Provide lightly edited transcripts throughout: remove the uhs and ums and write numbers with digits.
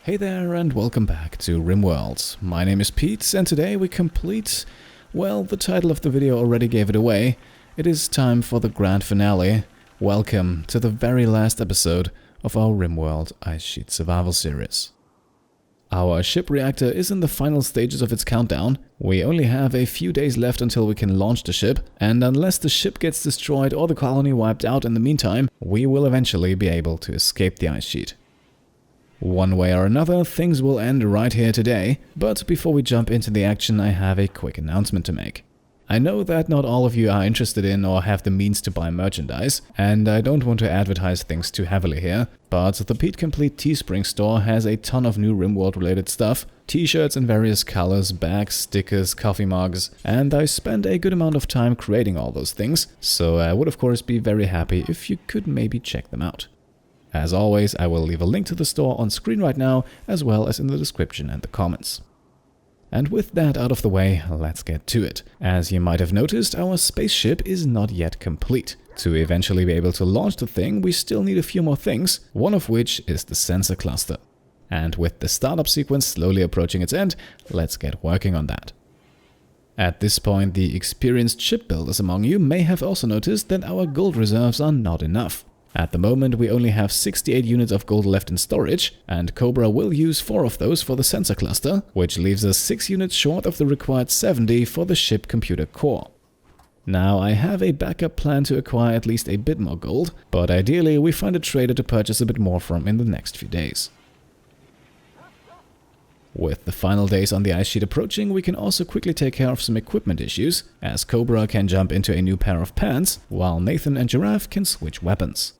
Hey there and welcome back to Rimworld. My name is Pete and today we complete, well, the title of the video already gave it away. It is time for the grand finale. Welcome to the very last episode of our Rimworld Ice Sheet Survival series. Our ship reactor is in the final stages of its countdown. We only have a few days left until we can launch the ship, and unless the ship gets destroyed or the colony wiped out in the meantime, we will eventually be able to escape the ice sheet. One way or another, things will end right here today, but before we jump into the action, I have a quick announcement to make. I know that not all of you are interested in or have the means to buy merchandise, and I don't want to advertise things too heavily here, but the Pete Complete Teespring store has a ton of new Rimworld related stuff, t-shirts in various colors, bags, stickers, coffee mugs, and I spend a good amount of time creating all those things, so I would of course be very happy if you could maybe check them out. As always, I will leave a link to the store on screen right now, as well as in the description and the comments. And with that out of the way, let's get to it. As you might have noticed, our spaceship is not yet complete. To eventually be able to launch the thing, we still need a few more things, one of which is the sensor cluster. And with the startup sequence slowly approaching its end, let's get working on that. At this point, the experienced shipbuilders among you may have also noticed that our gold reserves are not enough. At the moment, we only have 68 units of gold left in storage, and Cobra will use 4 of those for the sensor cluster, which leaves us 6 units short of the required 70 for the ship computer core. Now, I have a backup plan to acquire at least a bit more gold, but ideally we find a trader to purchase a bit more from in the next few days. With the final days on the ice sheet approaching, we can also quickly take care of some equipment issues, as Cobra can jump into a new pair of pants, while Nathan and Giraffe can switch weapons.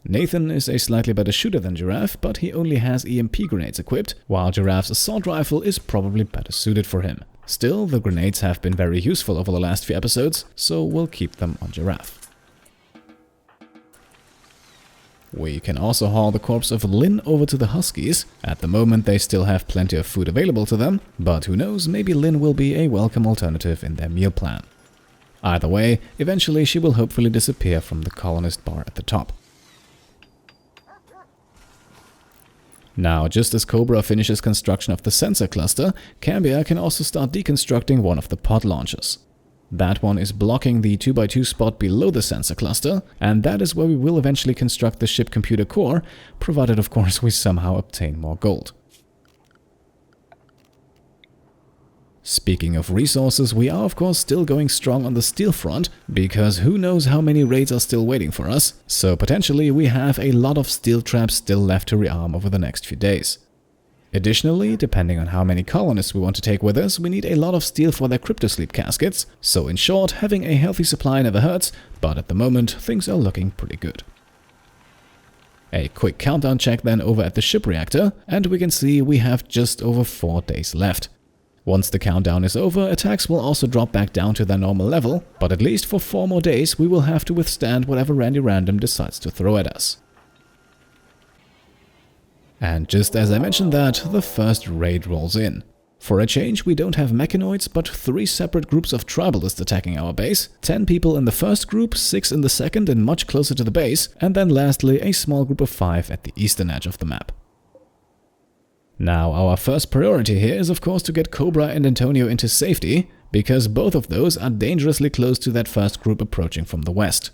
Nathan is a slightly better shooter than Giraffe, but he only has EMP grenades equipped, while Giraffe's assault rifle is probably better suited for him. Still, the grenades have been very useful over the last few episodes, so we'll keep them on Giraffe. We can also haul the corpse of Lynn over to the Huskies. At the moment they still have plenty of food available to them, but who knows, maybe Lynn will be a welcome alternative in their meal plan. Either way, eventually she will hopefully disappear from the colonist bar at the top. Now, just as Cobra finishes construction of the sensor cluster, Cambiar can also start deconstructing one of the pod launchers. That one is blocking the 2x2 spot below the sensor cluster, and that is where we will eventually construct the ship computer core, provided of course we somehow obtain more gold. Speaking of resources, we are of course still going strong on the steel front, because who knows how many raids are still waiting for us, so potentially we have a lot of steel traps still left to rearm over the next few days. Additionally, depending on how many colonists we want to take with us, we need a lot of steel for their cryptosleep caskets, so in short, having a healthy supply never hurts, but at the moment things are looking pretty good. A quick countdown check then over at the ship reactor, and we can see we have just over 4 days left. Once the countdown is over, attacks will also drop back down to their normal level, but at least for 4 more days we will have to withstand whatever Randy Random decides to throw at us. And just as I mentioned that, the first raid rolls in. For a change, we don't have mechanoids, but 3 separate groups of tribalists attacking our base, 10 people in the first group, 6 in the second and much closer to the base, and then lastly a small group of 5 at the eastern edge of the map. Now, our first priority here is of course to get Cobra and Antonio into safety, because both of those are dangerously close to that first group approaching from the west.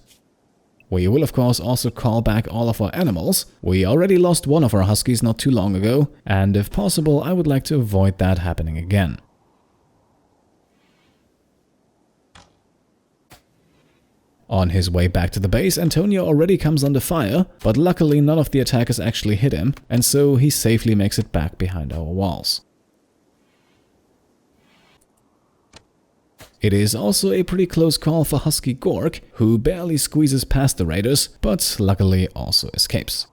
We will of course also call back all of our animals. We already lost one of our Huskies not too long ago, and if possible I would like to avoid that happening again. On his way back to the base, Antonio already comes under fire, but luckily none of the attackers actually hit him, and so he safely makes it back behind our walls. It is also a pretty close call for Husky Gork, who barely squeezes past the raiders, but luckily also escapes.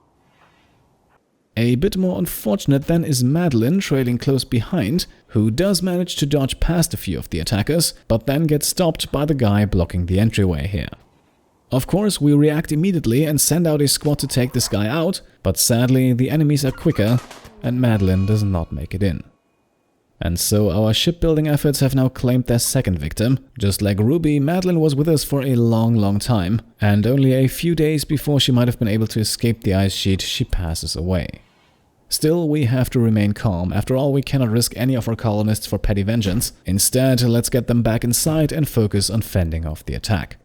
A bit more unfortunate then is Madeline trailing close behind, who does manage to dodge past a few of the attackers, but then gets stopped by the guy blocking the entryway here. Of course, we react immediately and send out a squad to take this guy out, but sadly the enemies are quicker and Madeline does not make it in. And so our shipbuilding efforts have now claimed their second victim. Just like Ruby, Madeline was with us for a long time, and only a few days before she might have been able to escape the ice sheet, she passes away. Still, we have to remain calm. After all, we cannot risk any of our colonists for petty vengeance. Instead, let's get them back inside and focus on fending off the attack.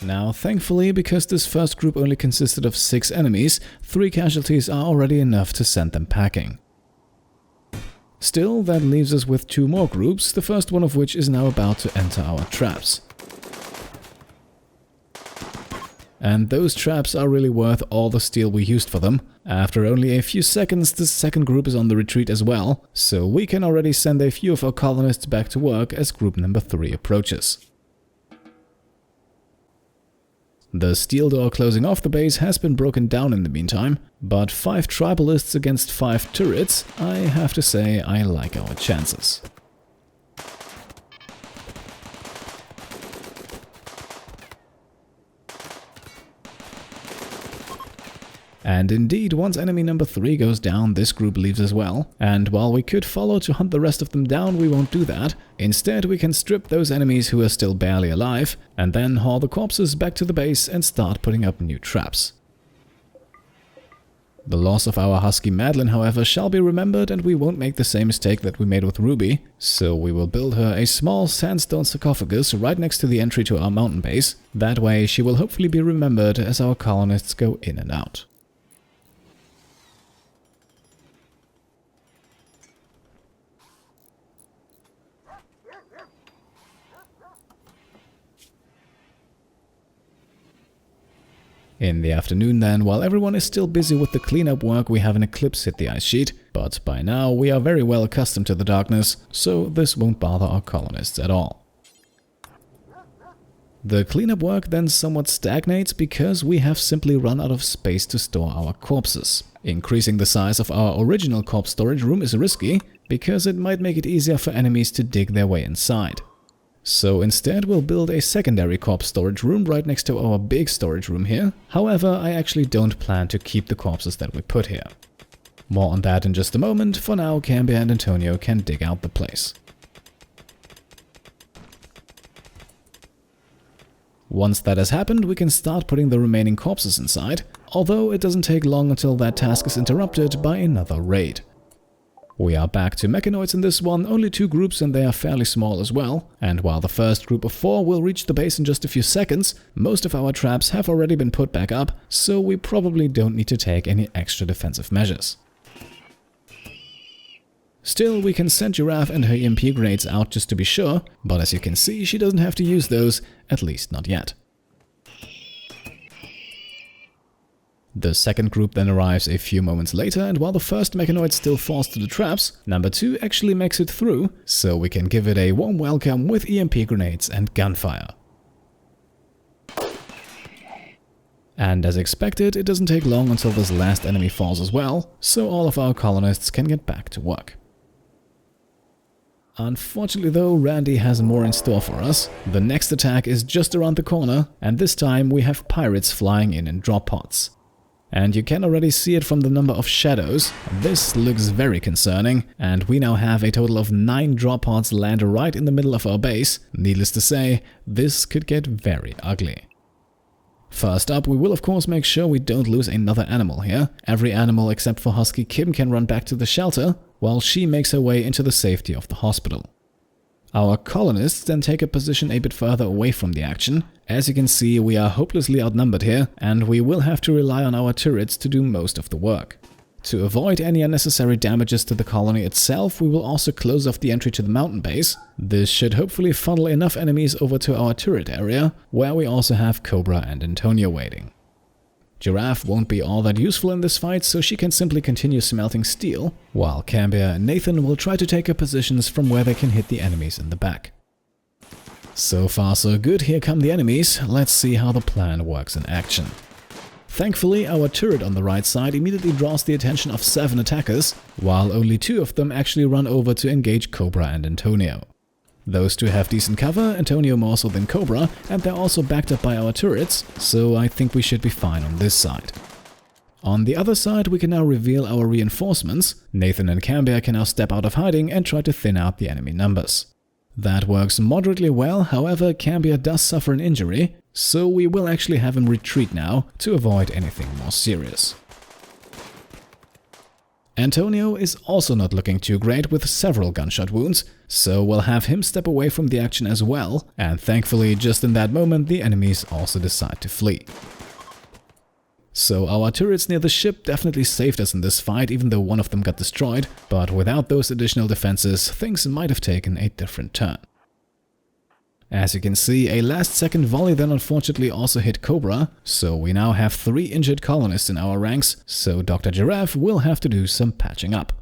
Now, thankfully, because this first group only consisted of 6 enemies, 3 casualties are already enough to send them packing. Still, that leaves us with 2 more groups, the first one of which is now about to enter our traps. And those traps are really worth all the steel we used for them. After only a few seconds, the second group is on the retreat as well, so we can already send a few of our colonists back to work as group number 3 approaches. The steel door closing off the base has been broken down in the meantime, but 5 tribalists against 5 turrets, I have to say I like our chances. And indeed, once enemy number 3 goes down, this group leaves as well. And while we could follow to hunt the rest of them down, we won't do that. Instead, we can strip those enemies who are still barely alive, and then haul the corpses back to the base and start putting up new traps. The loss of our husky Madeline, however, shall be remembered, and we won't make the same mistake that we made with Ruby. So we will build her a small sandstone sarcophagus right next to the entry to our mountain base. That way she will hopefully be remembered as our colonists go in and out. In the afternoon then, while everyone is still busy with the cleanup work, we have an eclipse hit the ice sheet, but by now we are very well accustomed to the darkness, so this won't bother our colonists at all. The cleanup work then somewhat stagnates because we have simply run out of space to store our corpses. Increasing the size of our original corpse storage room is risky, because it might make it easier for enemies to dig their way inside. So instead we'll build a secondary corpse storage room right next to our big storage room here. However, I actually don't plan to keep the corpses that we put here. More on that in just a moment. For now, Cambia and Antonio can dig out the place. Once that has happened, we can start putting the remaining corpses inside, although it doesn't take long until that task is interrupted by another raid. We are back to mechanoids in this one, only 2 groups and they are fairly small as well. And while the first group of 4 will reach the base in just a few seconds, most of our traps have already been put back up, so we probably don't need to take any extra defensive measures. Still, we can send Giraffe and her EMP grenades out just to be sure, but as you can see, she doesn't have to use those, at least not yet. The second group then arrives a few moments later, and while the first mechanoid still falls to the traps, number 2 actually makes it through, so we can give it a warm welcome with EMP grenades and gunfire. And as expected, it doesn't take long until this last enemy falls as well, so all of our colonists can get back to work. Unfortunately though, Randy has more in store for us. The next attack is just around the corner, and this time we have pirates flying in drop pods. And you can already see it from the number of shadows. This looks very concerning, and we now have a total of 9 drop pods land right in the middle of our base. Needless to say, this could get very ugly. First up, we will of course make sure we don't lose another animal here. Every animal except for Husky Kim can run back to the shelter, while she makes her way into the safety of the hospital. Our colonists then take a position a bit further away from the action. As you can see, we are hopelessly outnumbered here, and we will have to rely on our turrets to do most of the work. To avoid any unnecessary damages to the colony itself, we will also close off the entry to the mountain base. This should hopefully funnel enough enemies over to our turret area, where we also have Cobra and Antonio waiting. Giraffe won't be all that useful in this fight, so she can simply continue smelting steel, while Cambia and Nathan will try to take up positions from where they can hit the enemies in the back. So far so good, here come the enemies. Let's see how the plan works in action. Thankfully, our turret on the right side immediately draws the attention of 7 attackers, while only 2 of them actually run over to engage Cobra and Antonio. Those 2 have decent cover, Antonio more so than Cobra, and they're also backed up by our turrets, so I think we should be fine on this side. On the other side, we can now reveal our reinforcements. Nathan and Cambia can now step out of hiding and try to thin out the enemy numbers. That works moderately well, however, Cambia does suffer an injury. so we will actually have him retreat now to avoid anything more serious. Antonio is also not looking too great with several gunshot wounds, so we'll have him step away from the action as well, and thankfully just in that moment the enemies also decide to flee. So our turrets near the ship definitely saved us in this fight, even though one of them got destroyed, but without those additional defenses, things might have taken a different turn. As you can see, a last-second volley then unfortunately also hit Cobra, so we now have 3 injured colonists in our ranks, so Dr. Giraffe will have to do some patching up.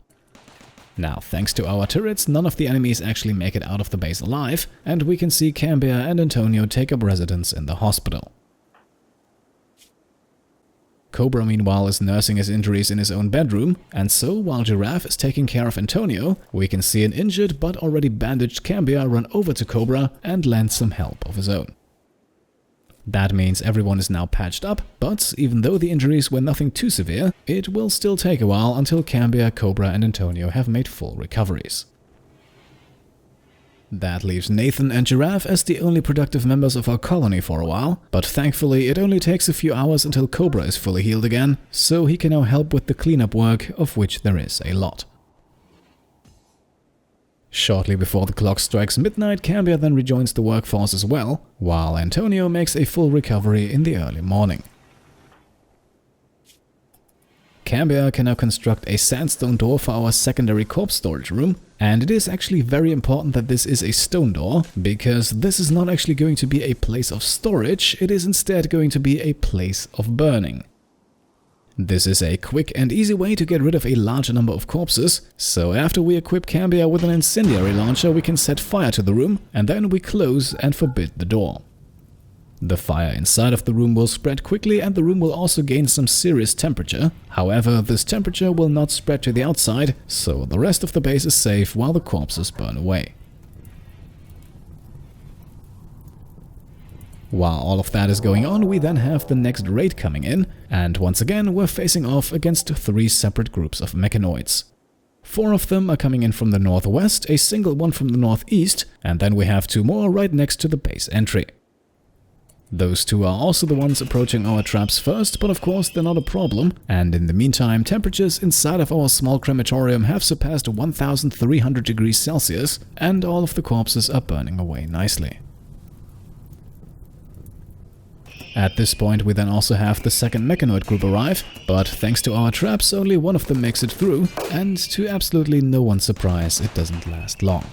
Now, thanks to our turrets, none of the enemies actually make it out of the base alive, and we can see Cambiar and Antonio take up residence in the hospital. Cobra, meanwhile, is nursing his injuries in his own bedroom, and so while Giraffe is taking care of Antonio, we can see an injured but already bandaged Cambiar run over to Cobra and lend some help of his own. That means everyone is now patched up, but even though the injuries were nothing too severe, it will still take a while until Cambiar, Cobra and Antonio have made full recoveries. That leaves Nathan and Giraffe as the only productive members of our colony for a while, but thankfully it only takes a few hours until Cobra is fully healed again, so he can now help with the cleanup work, of which there is a lot. Shortly before the clock strikes midnight, Cambiar then rejoins the workforce as well, while Antonio makes a full recovery in the early morning. Cambiar can now construct a sandstone door for our secondary corpse storage room, and it is actually very important that this is a stone door, because this is not actually going to be a place of storage, it is instead going to be a place of burning. This is a quick and easy way to get rid of a larger number of corpses, so after we equip Cambiar with an incendiary launcher we can set fire to the room, and then we close and forbid the door. The fire inside of the room will spread quickly and the room will also gain some serious temperature. However, this temperature will not spread to the outside, so the rest of the base is safe while the corpses burn away. While all of that is going on, we then have the next raid coming in, and once again we're facing off against 3 separate groups of mechanoids. 4 of them are coming in from the northwest, a single one from the northeast, and then we have 2 more right next to the base entry. Those 2 are also the ones approaching our traps first, but of course they're not a problem, and in the meantime temperatures inside of our small crematorium have surpassed 1300 degrees Celsius, and all of the corpses are burning away nicely. At this point we then also have the second mechanoid group arrive, but thanks to our traps only one of them makes it through, and to absolutely no one's surprise it doesn't last long.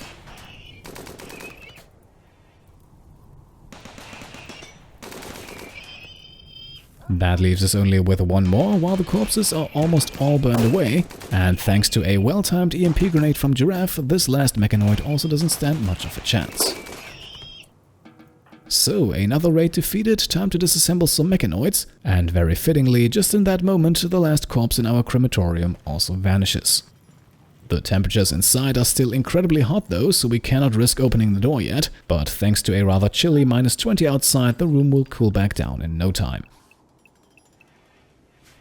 That leaves us only with 1 more, while the corpses are almost all burned away, and thanks to a well-timed EMP grenade from Giraffe, this last mechanoid also doesn't stand much of a chance. So, another raid defeated, time to disassemble some mechanoids, and very fittingly, just in that moment, the last corpse in our crematorium also vanishes. The temperatures inside are still incredibly hot though, so we cannot risk opening the door yet, but thanks to a rather chilly -20 outside, the room will cool back down in no time.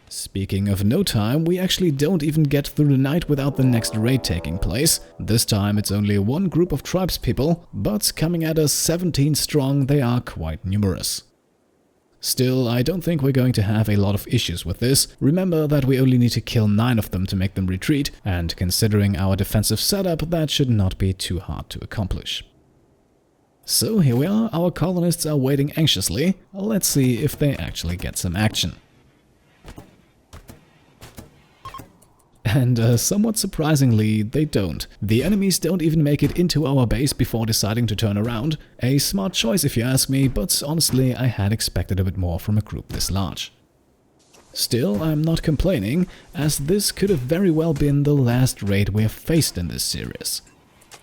Speaking of no time, we actually don't even get through the night without the next raid taking place. This time it's only 1 group of tribespeople, but coming at us 17 strong, they are quite numerous. Still, I don't think we're going to have a lot of issues with this. Remember that we only need to kill 9 of them to make them retreat, and considering our defensive setup, that should not be too hard to accomplish. So here we are, our colonists are waiting anxiously. Let's see if they actually get some action. And somewhat surprisingly, they don't. The enemies don't even make it into our base before deciding to turn around. A smart choice if you ask me, but honestly I had expected a bit more from a group this large. Still, I'm not complaining, as this could have very well been the last raid we have faced in this series.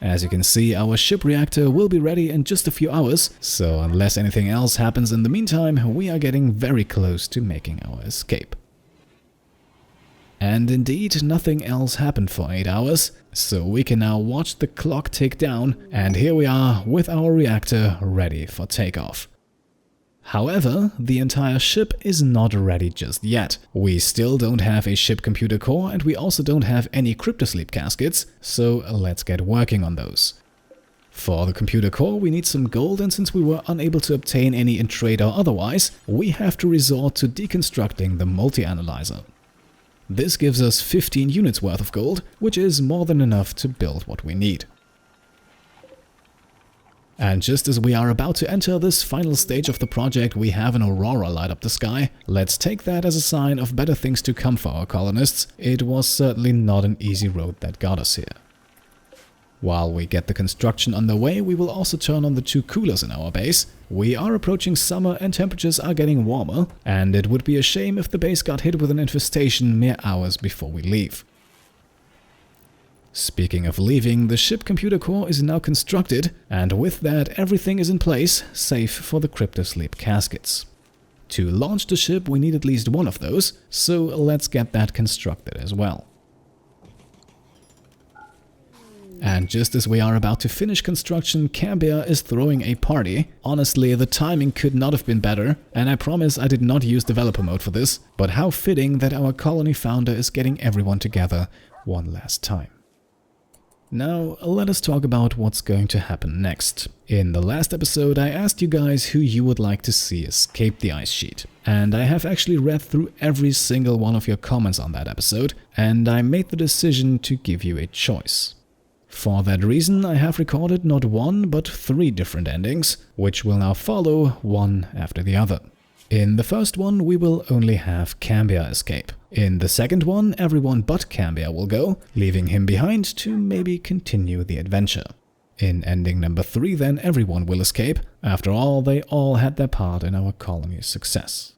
As you can see, our ship reactor will be ready in just a few hours, so unless anything else happens in the meantime, we are getting very close to making our escape. And indeed, nothing else happened for 8 hours, so we can now watch the clock tick down, and here we are with our reactor ready for takeoff. However, the entire ship is not ready just yet. We still don't have a ship computer core, and we also don't have any cryptosleep caskets, so let's get working on those. For the computer core we need some gold, and since we were unable to obtain any in trade or otherwise, we have to resort to deconstructing the multi-analyzer. This gives us 15 units worth of gold, which is more than enough to build what we need. And just as we are about to enter this final stage of the project, we have an aurora light up the sky. Let's take that as a sign of better things to come for our colonists. It was certainly not an easy road that got us here. While we get the construction underway, we will also turn on the 2 coolers in our base. We are approaching summer and temperatures are getting warmer, and it would be a shame if the base got hit with an infestation mere hours before we leave. Speaking of leaving, the ship computer core is now constructed, and with that everything is in place, safe for the cryptosleep caskets. To launch the ship we need at least one of those, so let's get that constructed as well. And just as we are about to finish construction, Cambiar is throwing a party. Honestly, the timing could not have been better, and I promise I did not use developer mode for this, but how fitting that our colony founder is getting everyone together one last time. Now, let us talk about what's going to happen next. In the last episode, I asked you guys who you would like to see escape the ice sheet. And I have actually read through every single one of your comments on that episode, and I made the decision to give you a choice. For that reason, I have recorded not 1, but 3 different endings, which will now follow one after the other. In the first one, we will only have Cambiar escape. In the second one, everyone but Cambiar will go, leaving him behind to maybe continue the adventure. In ending number 3, then everyone will escape. After all, they all had their part in our colony's success.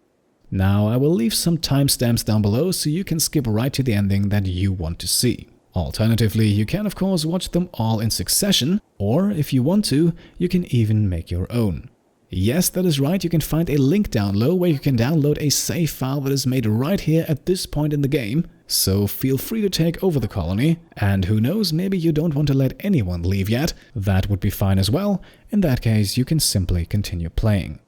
Now, I will leave some timestamps down below so you can skip right to the ending that you want to see. Alternatively, you can of course watch them all in succession, or if you want to, you can even make your own. Yes, that is right, you can find a link down low where you can download a save file that is made right here at this point in the game, so feel free to take over the colony, and who knows, maybe you don't want to let anyone leave yet, that would be fine as well. In that case, you can simply continue playing.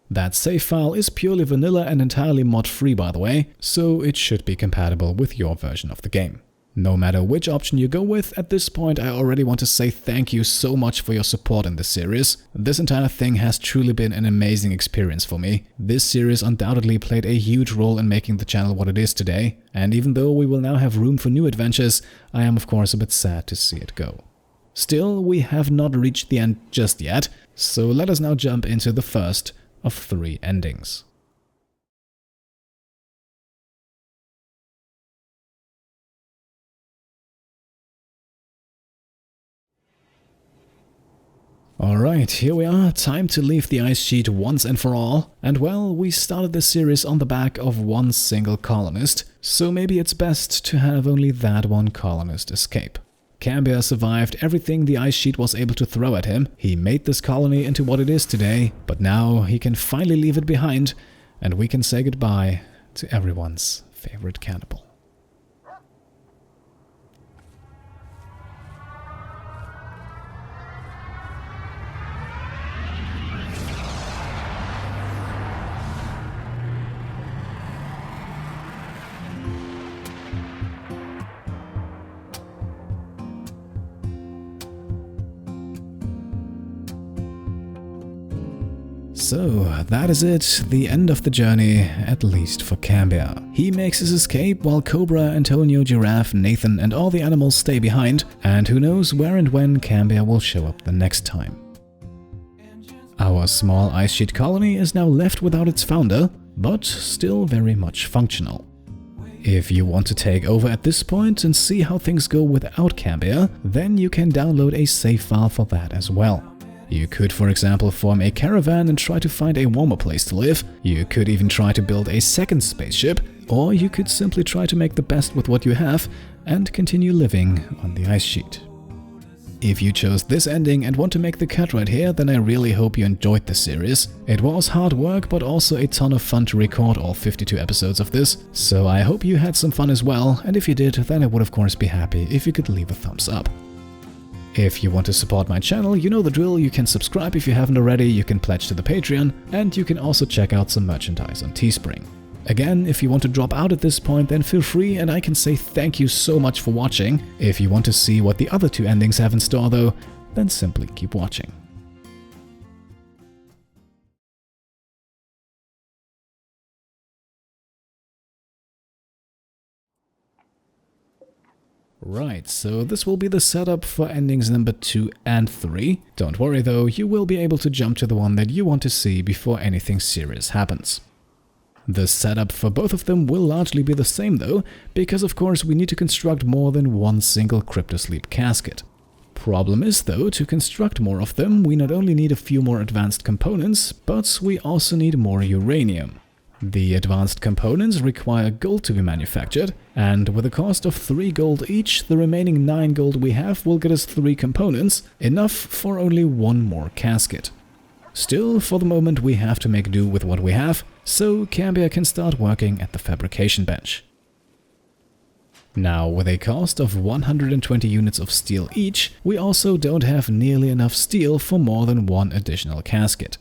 That save file is purely vanilla and entirely mod-free by the way, so it should be compatible with your version of the game. No matter which option you go with, at this point I already want to say thank you so much for your support in this series. This entire thing has truly been an amazing experience for me. This series undoubtedly played a huge role in making the channel what it is today, and even though we will now have room for new adventures, I am of course a bit sad to see it go. Still, we have not reached the end just yet, so let us now jump into the first of 3 endings. Alright, here we are, time to leave the ice sheet once and for all. And well, we started this series on the back of one single colonist, so maybe it's best to have only that one colonist escape. Cambiar survived everything the ice sheet was able to throw at him. He made this colony into what it is today, but now he can finally leave it behind, and we can say goodbye to everyone's favorite cannibal. So, that is it, the end of the journey, at least for Cambiar. He makes his escape while Cobra, Antonio, Giraffe, Nathan and all the animals stay behind, and who knows where and when Cambiar will show up the next time. Our small ice sheet colony is now left without its founder, but still very much functional. If you want to take over at this point and see how things go without Cambiar, then you can download a save file for that as well. You could, for example, form a caravan and try to find a warmer place to live. You could even try to build a second spaceship, or you could simply try to make the best with what you have and continue living on the ice sheet. If you chose this ending and want to make the cut right here, then I really hope you enjoyed this series. It was hard work, but also a ton of fun to record all 52 episodes of this, so I hope you had some fun as well, and if you did, then I would of course be happy if you could leave a thumbs up. If you want to support my channel, you know the drill, you can subscribe if you haven't already, you can pledge to the Patreon, and you can also check out some merchandise on Teespring. Again, if you want to drop out at this point, then feel free, and I can say thank you so much for watching. If you want to see what the other 2 endings have in store though, then simply keep watching. Right, so this will be the setup for endings number 2 and 3. Don't worry though, you will be able to jump to the one that you want to see before anything serious happens. The setup for both of them will largely be the same though, because of course we need to construct more than one single cryptosleep casket. Problem is though, to construct more of them, we not only need a few more advanced components, but we also need more uranium. The advanced components require gold to be manufactured, and with a cost of 3 gold each, the remaining 9 gold we have will get us 3 components, enough for only 1 more casket. Still, for the moment we have to make do with what we have, so Cambiar can start working at the fabrication bench. Now, with a cost of 120 units of steel each, we also don't have nearly enough steel for more than 1 additional casket.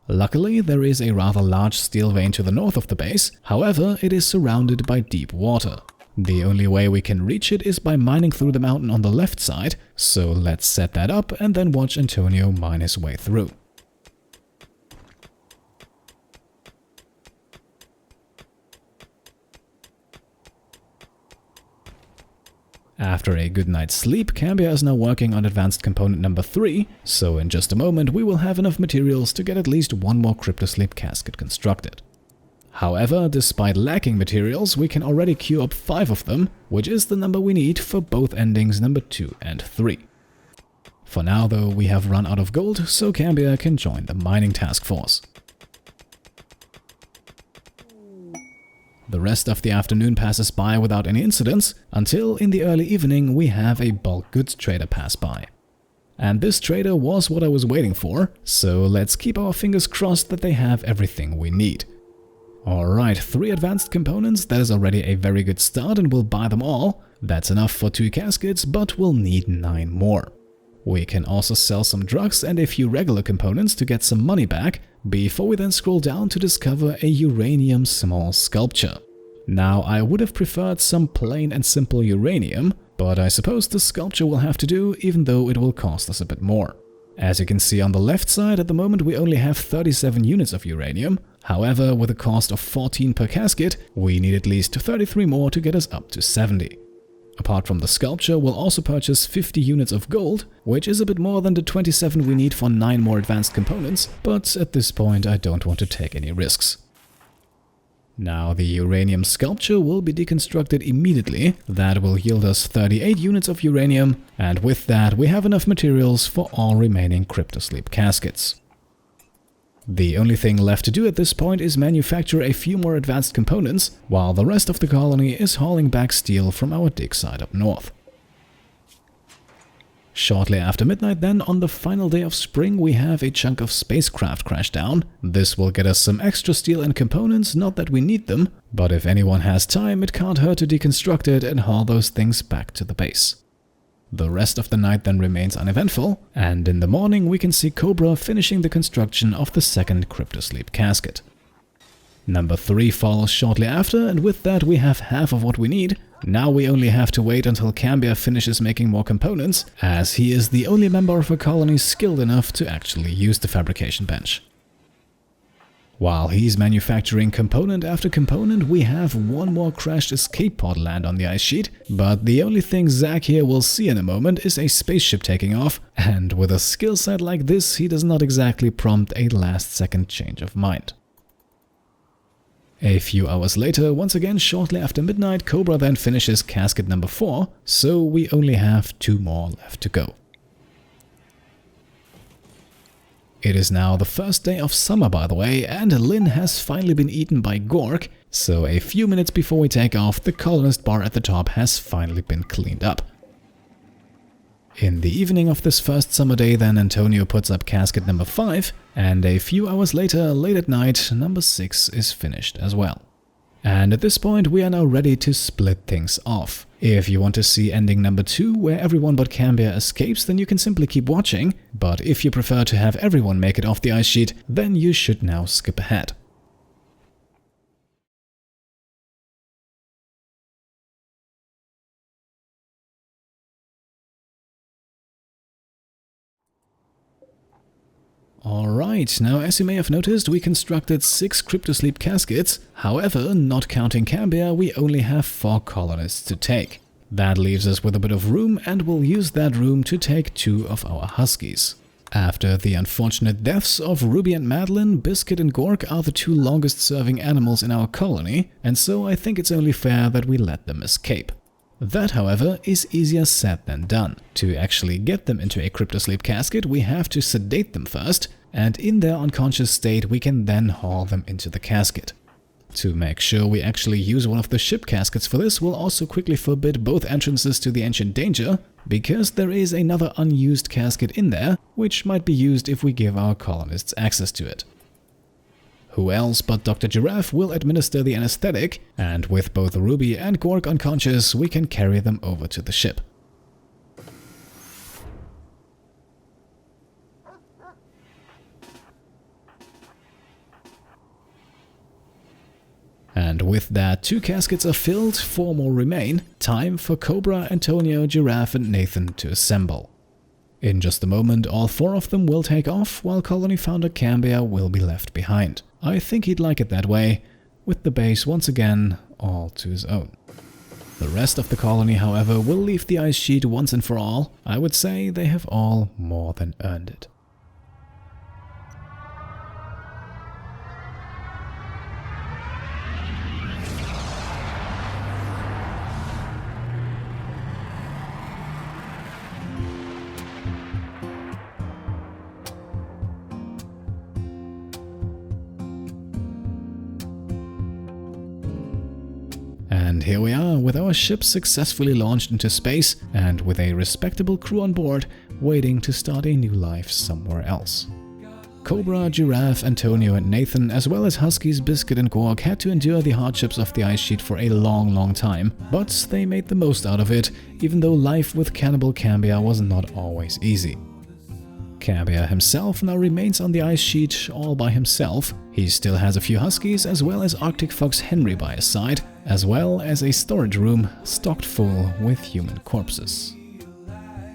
Luckily, there is a rather large steel vein to the north of the base, however, it is surrounded by deep water. The only way we can reach it is by mining through the mountain on the left side, so let's set that up and then watch Antonio mine his way through. After a good night's sleep, Cambiar is now working on advanced component number 3, so in just a moment we will have enough materials to get at least 1 more cryptosleep casket constructed. However, despite lacking materials, we can already queue up 5 of them, which is the number we need for both endings number 2 and 3. For now though, we have run out of gold, so Cambiar can join the mining task force. The rest of the afternoon passes by without any incidents, until in the early evening we have a bulk goods trader pass by. And this trader was what I was waiting for, so let's keep our fingers crossed that they have everything we need. Alright, 3 advanced components, that is already a very good start and we'll buy them all. That's enough for 2 caskets, but we'll need 9 more. We can also sell some drugs and a few regular components to get some money back, before we then scroll down to discover a uranium small sculpture. Now, I would have preferred some plain and simple uranium, but I suppose the sculpture will have to do, even though it will cost us a bit more. As you can see on the left side, at the moment we only have 37 units of uranium. However, with a cost of 14 per casket, we need at least 33 more to get us up to 70. Apart from the sculpture, we'll also purchase 50 units of gold, which is a bit more than the 27 we need for 9 more advanced components, but at this point I don't want to take any risks. Now the uranium sculpture will be deconstructed immediately. That will yield us 38 units of uranium, and with that we have enough materials for all remaining cryptosleep caskets. The only thing left to do at this point is manufacture a few more advanced components, while the rest of the colony is hauling back steel from our dig site up north. Shortly after midnight then, on the final day of spring, we have a chunk of spacecraft crash down. This will get us some extra steel and components, not that we need them, but if anyone has time, it can't hurt to deconstruct it and haul those things back to the base. The rest of the night then remains uneventful, and in the morning we can see Cobra finishing the construction of the second cryptosleep casket. Number 3 follows shortly after, and with that we have half of what we need. Now we only have to wait until Cambiar finishes making more components, as he is the only member of a colony skilled enough to actually use the fabrication bench. While he's manufacturing component after component, we have 1 more crashed escape pod land on the ice sheet, but the only thing Zach here will see in a moment is a spaceship taking off, and with a skill set like this, he does not exactly prompt a last-second change of mind. A few hours later, once again shortly after midnight, Cobra then finishes casket number 4, so we only have 2 more left to go. It is now the first day of summer, by the way, and Lynn has finally been eaten by Gork, so a few minutes before we take off, the colonist bar at the top has finally been cleaned up. In the evening of this first summer day, then Antonio puts up casket number 5, and a few hours later, late at night, number 6 is finished as well. And at this point, we are now ready to split things off. If you want to see ending number 2, where everyone but Cambiar escapes, then you can simply keep watching, but if you prefer to have everyone make it off the ice sheet, then you should now skip ahead. Alright, now as you may have noticed, we constructed 6 cryptosleep caskets. However, not counting Cambiar, we only have 4 colonists to take. That leaves us with a bit of room, and we'll use that room to take 2 of our huskies. After the unfortunate deaths of Ruby and Madeline, Biscuit and Gork are the 2 longest serving animals in our colony, and so I think it's only fair that we let them escape. That, however, is easier said than done. To actually get them into a cryptosleep casket, we have to sedate them first, and in their unconscious state we can then haul them into the casket. To make sure we actually use one of the ship caskets for this, we'll also quickly forbid both entrances to the Ancient Danger, because there is another unused casket in there, which might be used if we give our colonists access to it. Who else but Dr. Giraffe will administer the anesthetic, and with both Ruby and Gork unconscious, we can carry them over to the ship. And with that, 2 caskets are filled, 4 more remain. Time for Cobra, Antonio, Giraffe and Nathan to assemble. In just a moment, all 4 of them will take off, while colony founder Cambiar will be left behind. I think he'd like it that way, with the base once again all to his own. The rest of the colony, however, will leave the ice sheet once and for all. I would say they have all more than earned it. And here we are, with our ship successfully launched into space, and with a respectable crew on board, waiting to start a new life somewhere else. Cobra, Giraffe, Antonio and Nathan, as well as Huskies, Biscuit and Gork, had to endure the hardships of the ice sheet for a long time, but they made the most out of it, even though life with Cannibal Cambiar was not always easy. Cambiar himself now remains on the ice sheet all by himself. He still has a few Huskies as well as Arctic Fox Henry by his side, as well as a storage room stocked full with human corpses.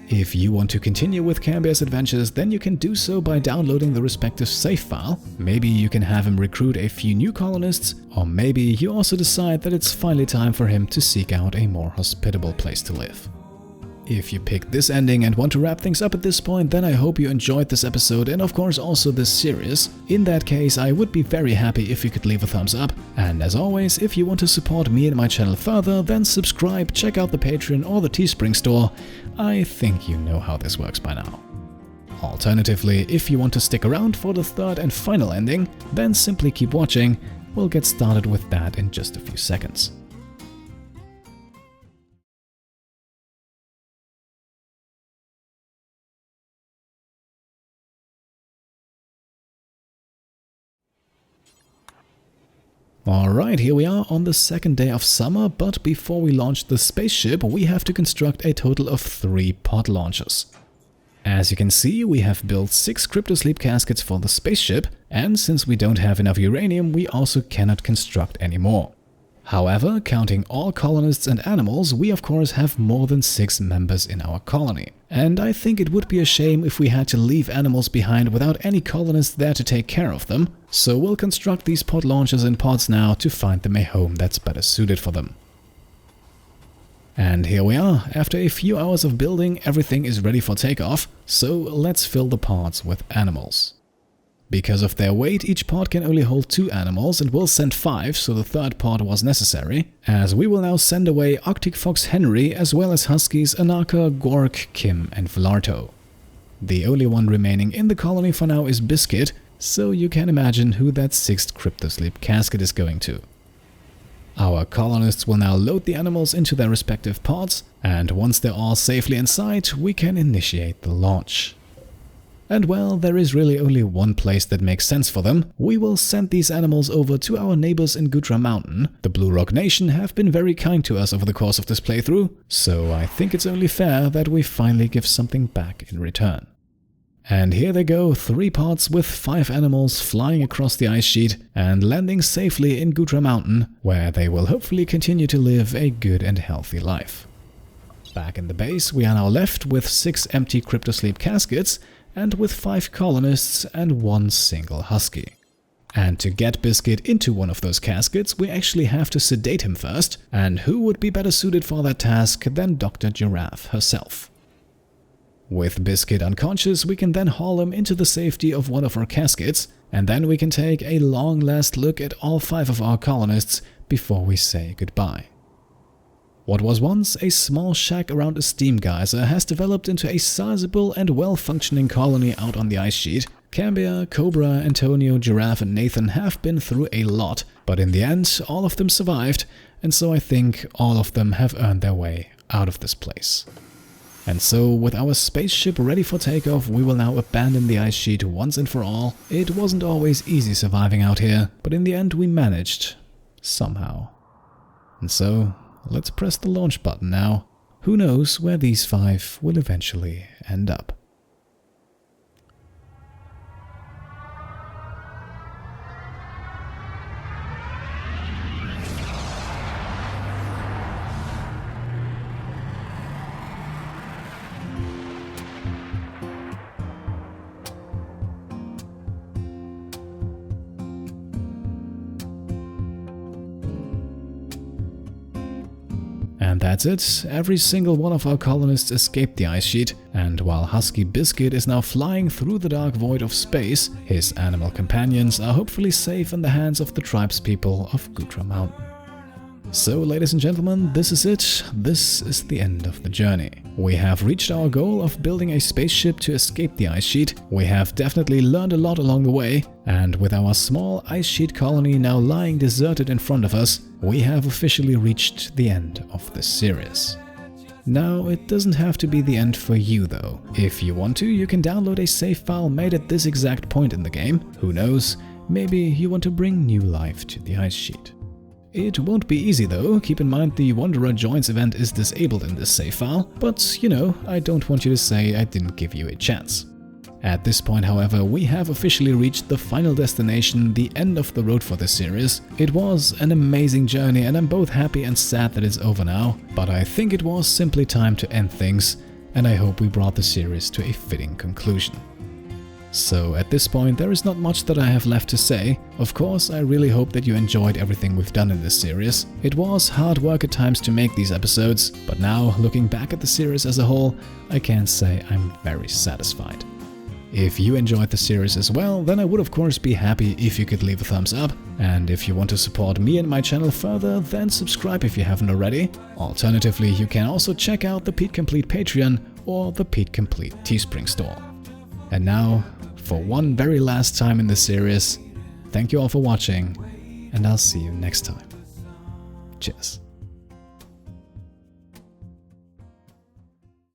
If you want to continue with Cambiar's adventures, then you can do so by downloading the respective save file. Maybe you can have him recruit a few new colonists, or maybe you also decide that it's finally time for him to seek out a more hospitable place to live. If you picked this ending and want to wrap things up at this point, then I hope you enjoyed this episode and of course also this series. In that case, I would be very happy if you could leave a thumbs up. And as always, if you want to support me and my channel further, then subscribe, check out the Patreon or the Teespring store. I think you know how this works by now. Alternatively, if you want to stick around for the 3rd and final ending, then simply keep watching. We'll get started with that in just a few seconds. Alright, here we are on the 2nd day of summer, but before we launch the spaceship, we have to construct a total of 3 pod launchers. As you can see, we have built 6 cryptosleep caskets for the spaceship, and since we don't have enough uranium, we also cannot construct any more. However, counting all colonists and animals, we of course have more than 6 members in our colony. And I think it would be a shame if we had to leave animals behind without any colonists there to take care of them, so we'll construct these pod launchers in pods now to find them a home that's better suited for them. And here we are. After a few hours of building, everything is ready for takeoff, so let's fill the pods with animals. Because of their weight, each pod can only hold 2 animals, and we'll send 5, so the 3rd pod was necessary, as we will now send away Arctic Fox Henry as well as Huskies Anaka, Gork, Kim and Vlarto. The only one remaining in the colony for now is Biscuit, so you can imagine who that 6th cryptosleep casket is going to. Our colonists will now load the animals into their respective pods, and once they're all safely inside, we can initiate the launch. And well, there is really only one place that makes sense for them. We will send these animals over to our neighbors in Gutra Mountain. The Blue Rock Nation have been very kind to us over the course of this playthrough, so I think it's only fair that we finally give something back in return. And here they go, 3 pods with 5 animals flying across the ice sheet and landing safely in Gutra Mountain, where they will hopefully continue to live a good and healthy life. Back in the base, we are now left with 6 empty cryptosleep caskets, and with 5 colonists and 1 single husky. And to get Biscuit into one of those caskets, we actually have to sedate him first, and who would be better suited for that task than Dr. Giraffe herself? With Biscuit unconscious, we can then haul him into the safety of one of our caskets, and then we can take a long last look at all 5 of our colonists before we say goodbye. What was once a small shack around a steam geyser has developed into a sizable and well-functioning colony out on the ice sheet. Cambiar, Cobra, Antonio, Giraffe and Nathan have been through a lot, but in the end all of them survived, and so I think all of them have earned their way out of this place. And so, with our spaceship ready for takeoff, we will now abandon the ice sheet once and for all. It wasn't always easy surviving out here, but in the end we managed. Somehow. And so, let's press the launch button now. Who knows where these 5 will eventually end up. And that's it, every single one of our colonists escaped the ice sheet, and while Husky Biscuit is now flying through the dark void of space, his animal companions are hopefully safe in the hands of the tribespeople of Gutra Mountain. So, ladies and gentlemen, this is it. This is the end of the journey. We have reached our goal of building a spaceship to escape the ice sheet. We have definitely learned a lot along the way, and with our small ice sheet colony now lying deserted in front of us, we have officially reached the end of this series. Now, it doesn't have to be the end for you though. If you want to, you can download a save file made at this exact point in the game. Who knows, maybe you want to bring new life to the ice sheet. It won't be easy though. Keep in mind the Wanderer Joins event is disabled in this save file, but you know, I don't want you to say I didn't give you a chance. At this point, however, we have officially reached the final destination, the end of the road for this series. It was an amazing journey and I'm both happy and sad that it's over now, but I think it was simply time to end things, and I hope we brought the series to a fitting conclusion. So at this point, there is not much that I have left to say. Of course, I really hope that you enjoyed everything we've done in this series. It was hard work at times to make these episodes, but now, looking back at the series as a whole, I can say I'm very satisfied. If you enjoyed the series as well, then I would of course be happy if you could leave a thumbs up, and if you want to support me and my channel further, then subscribe if you haven't already. Alternatively, you can also check out the Pete Complete Patreon or the Pete Complete Teespring store. And now, for one very last time in this series, thank you all for watching, and I'll see you next time. Cheers.